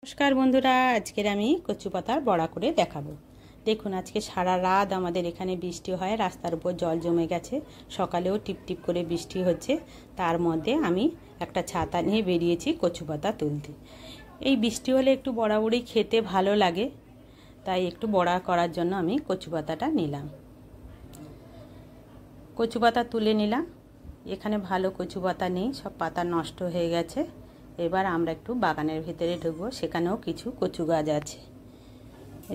নমস্কার বন্ধুরা, আজকের আমি কচু পাতার বড়া করে দেখাবো। দেখুন, আজকে সারা রাত আমাদের এখানে বৃষ্টি হয়, রাস্তার উপর জল জমে গেছে। সকালেও টিপটিপ করে বৃষ্টি হচ্ছে, তার মধ্যে আমি একটা ছাতা নিয়ে বেরিয়েছি কচু পাতা তুলতে। এই বৃষ্টি হলে একটু বড়া বড়ি খেতে ভালো লাগে, তাই একটু বড়া করার জন্য আমি কচু পাতাটা নিলাম। কচু পাতা তুলে নিলাম। এখানে ভালো কচু পাতা নেই, সব পাতা নষ্ট হয়ে গেছে। এবার আমরা একটু বাগানের ভিতরে ঢুকবো, সেখানেও কিছু কচু গাছ আছে।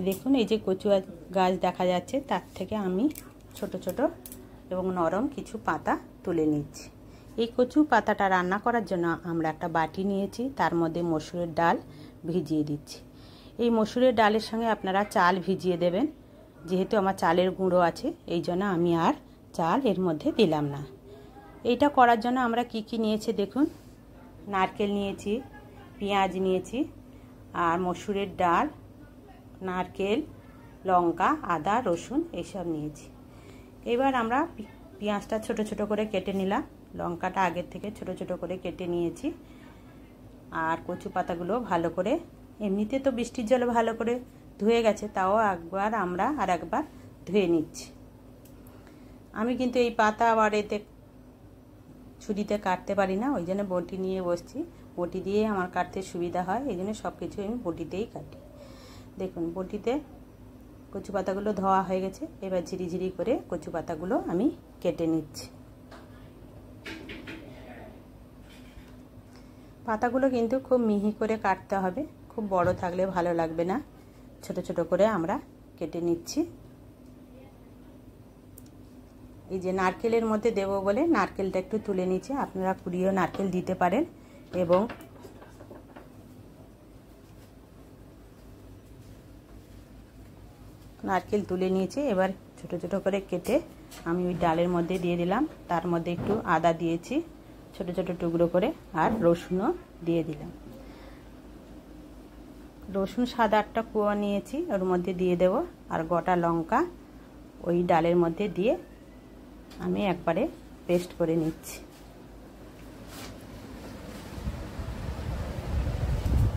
দেখুন, এই যে কচু গাছ দেখা যাচ্ছে, তার থেকে আমি ছোট ছোট এবং নরম কিছু পাতা তুলে নিচ্ছি। এই কচু পাতাটা রান্না করার জন্য আমরা একটা বাটি নিয়েছি, তার মধ্যে মসুরের ডাল ভিজিয়ে দিচ্ছি। এই মসুরের ডালের সঙ্গে আপনারা চাল ভিজিয়ে দেবেন। যেহেতু আমার চালের গুঁড়ো আছে, এই জন্য আমি আর চাল এর মধ্যে দিলাম না। এইটা করার জন্য আমরা কি কি নিয়েছি দেখুন। নারকেল নিয়েছি, পেঁয়াজ নিয়েছি, আর মসুরের ডাল, নারকেল, লঙ্কা, আদা, রসুন এইসব নিয়েছি। এবার আমরা পেঁয়াজটা ছোট ছোট করে কেটে নিলাম, লঙ্কাটা আগের থেকে ছোট ছোট করে কেটে নিয়েছি। আর কচু পাতাগুলো ভালো করে, এমনিতে তো বৃষ্টির জলে ভালো করে ধুয়ে গেছে, তাও আমরা একবার ধুয়ে নিচ্ছি। আমি কিন্তু এই পাতা আবার এতে ছুরিতে কাটতে পারি না, ওই জন্য বটি নিয়ে বসছি। বটি দিয়ে আমার কাটতে সুবিধা হয়, এই জন্য সব কিছু আমি বটিতেই কাটি। দেখুন, বটিতে কচু পাতাগুলো ধোয়া হয়ে গেছে। এবার ঝিরিঝিরি করে কচু পাতাগুলো আমি কেটে নিচ্ছি। পাতাগুলো কিন্তু খুব মিহি করে কাটতে হবে, খুব বড় থাকলে ভালো লাগবে না। ছোট ছোট করে আমরা কেটে নিচ্ছি। এই যে নারকেলের মধ্যে দেবো বলে নারকেলটা একটু তুলে নিচ্ছি, আপনারা কুড়িয়েও নারকেল দিতে পারেন। এবং নারকেল তুলে নিয়েছি, এবার ছোট ছোট করে কেটে আমি ওই ডালের মধ্যে দিয়ে দিলাম। তার মধ্যে একটু আদা দিয়েছি ছোট ছোট টুকরো করে, আর রসুনও দিয়ে দিলাম। রসুন 7-8টা কোয়া নিয়েছি, ওর মধ্যে দিয়ে দেব। আর গোটা লঙ্কা ওই ডালের মধ্যে দিয়ে আমি একবারে পেস্ট করে নিচ্ছি।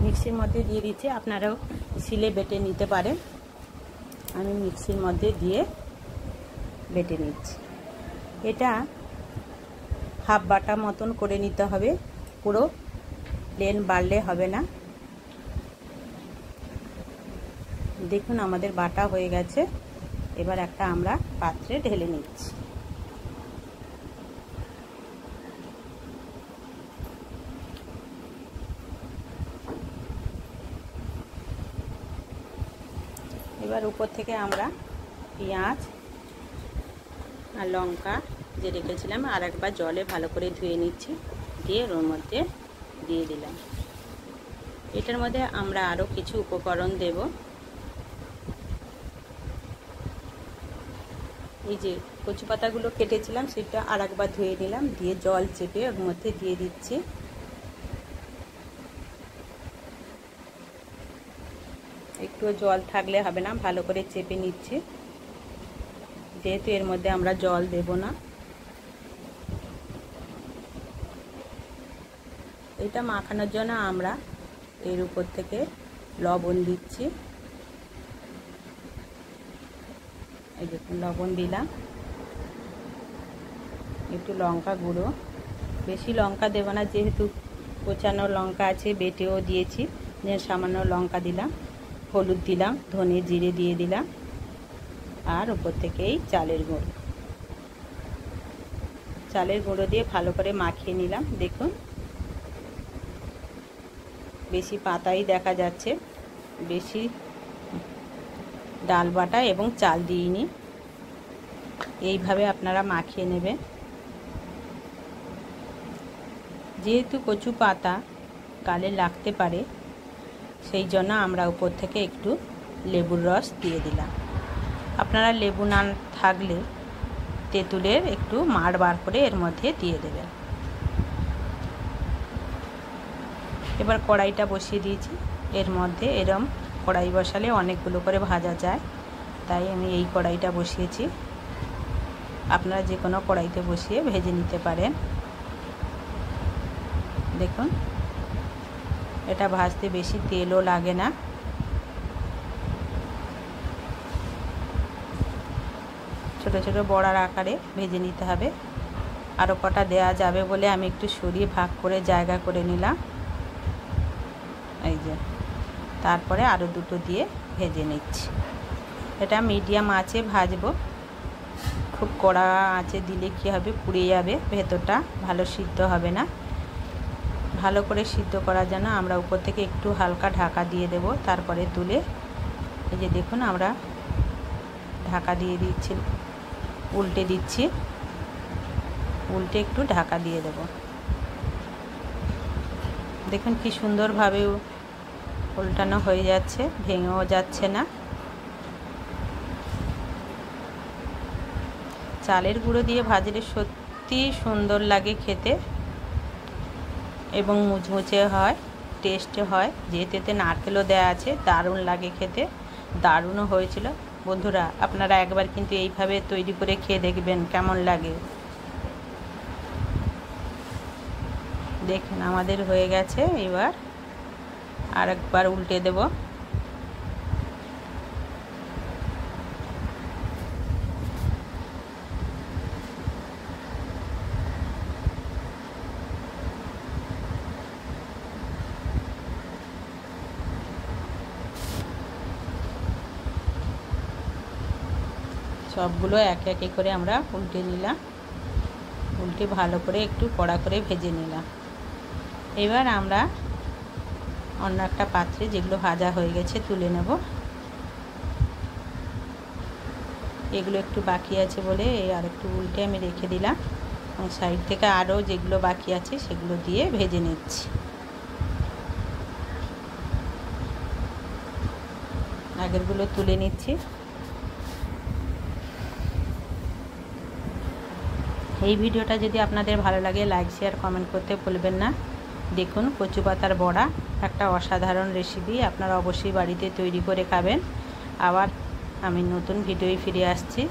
মিক্সির মধ্যে দিয়ে দিচ্ছি, আপনারাও শিলে বেটে নিতে পারেন। আমি মিক্সির মধ্যে দিয়ে বেটে নিচ্ছি। এটা হাফ বাটা মতন করে নিতে হবে, পুরো প্লেন বাড়লে হবে না। দেখুন, আমাদের বাটা হয়ে গেছে। এবার একটা আমরা পাত্রে ঢেলে নিচ্ছি। এবার উপর থেকে আমরা পেঁয়াজ আর লঙ্কা যে রেখেছিলাম আর একবার জলে ভালো করে ধুয়ে নিচ্ছি, দিয়ে ওর মধ্যে দিয়ে দিলাম। এটার মধ্যে আমরা আরও কিছু উপকরণ দেব। এই যে কচু পাতাগুলো কেটেছিলাম, সেটা আর একবার ধুয়ে নিলাম, দিয়ে জল চেপে ওর মধ্যে দিয়ে দিচ্ছি। একটু জল থাকলে হবে না, ভালো করে চেপে নিচ্ছি, যেহেতু এর মধ্যে আমরা জল দেব না। এটা মাখানোর জন্য আমরা এর উপর থেকে লবণ দিচ্ছি। এই দেখুন, লবণ দিলাম, একটু লঙ্কা গুঁড়ো, বেশি লঙ্কা দেব না, যেহেতু কোচানো লঙ্কা আছে, বেটেও দিয়েছি, সামান্য লঙ্কা দিলাম। হলুদ দিলাম, ধনে জিরে দিয়ে দিলাম, আর উপর থেকে এই চালের গুঁড়ো দিয়ে ভালো করে মাখিয়ে নিলাম। দেখুন, বেশি পাতাই দেখা যাচ্ছে, বেশি ডাল বাটা এবং চাল দিইনি। এইভাবে আপনারা মাখিয়ে নেবেন। যেহেতু কচু পাতা গালে লাগতে পারে, সেই জন্য আমরা উপর থেকে একটু লেবুর রস দিয়ে দিলাম। আপনারা লেবু না থাকলে তেঁতুলের একটু মাড় বার করে এর মধ্যে দিয়ে দেবেন। এবার কড়াইটা বসিয়ে দিয়েছি। এর মধ্যে এরম কড়াই বসালে অনেকগুলো করে ভাজা যায়, তাই আমি এই কড়াইটা বসিয়েছি। আপনারা যে কোনো কড়াইতে বসিয়ে ভেজে নিতে পারেন। দেখুন, এটা ভাজতে বেশি তেলও লাগে না। ছোট ছোট বড়ার আকারে ভেজে নিতে হবে। আরও কটা দেয়া যাবে বলে আমি একটু সরিয়ে ভাগ করে জায়গা করে নিলাম। এই যে, তারপরে আরও দুটো দিয়ে ভেজে নিচ্ছি। এটা মিডিয়াম আঁচে ভাজবো। খুব কড়া আঁচে দিলে কী হবে, পুড়ে যাবে, ভেতরটা ভালো সিদ্ধ হবে না। ভালো করে সিদ্ধ করার জন্য আমরা উপর থেকে একটু হালকা ঢাকা দিয়ে দেব। তারপরে তুলে এই যে দেখুন আমরা ঢাকা দিয়ে দিচ্ছি, উল্টে দিচ্ছি, উল্টে একটু ঢাকা দিয়ে দেব। দেখুন কি সুন্দরভাবে উল্টানো হয়ে যাচ্ছে, ভেঙেও যাচ্ছে না। চালের গুঁড়ো দিয়ে ভাজলে সত্যি সুন্দর লাগে খেতে এবং মুচমুচে হয়, টেস্ট হয়। যেহেতু এতে নারকেলও দেওয়া আছে, দারুণ লাগে খেতে, দারুণও হয়েছিল। বন্ধুরা আপনারা একবার কিন্তু এইভাবে তৈরি করে খেয়ে দেখবেন কেমন লাগে। দেখুন আমাদের হয়ে গেছে। এবার আরেকবার উল্টে দেব। সবগুলো একে একে করে আমরা উল্টে নিলাম, উল্টে ভালো করে একটু কড়া করে ভেজে নিলাম। এবার আমরা অন্য একটা পাত্রে যেগুলো ভাজা হয়ে গেছে তুলে নেব। এগুলো একটু বাকি আছে বলে আর একটু উল্টে আমি রেখে দিলাম, এবং সাইড থেকে আরও যেগুলো বাকি আছে সেগুলো দিয়ে ভেজে নিচ্ছি। আগেরগুলো তুলে নিচ্ছি। এই ভিডিওটা যদি আপনাদের ভালো লাগে লাইক শেয়ার কমেন্ট করতে ভুলবেন না। দেখুন কচু পাতার বড়া একটা অসাধারণ রেসিপি, আপনারা অবশ্যই বাড়িতে তৈরি করে খাবেন। আবার আমি নতুন ভিডিওয় ফিরে আসছি।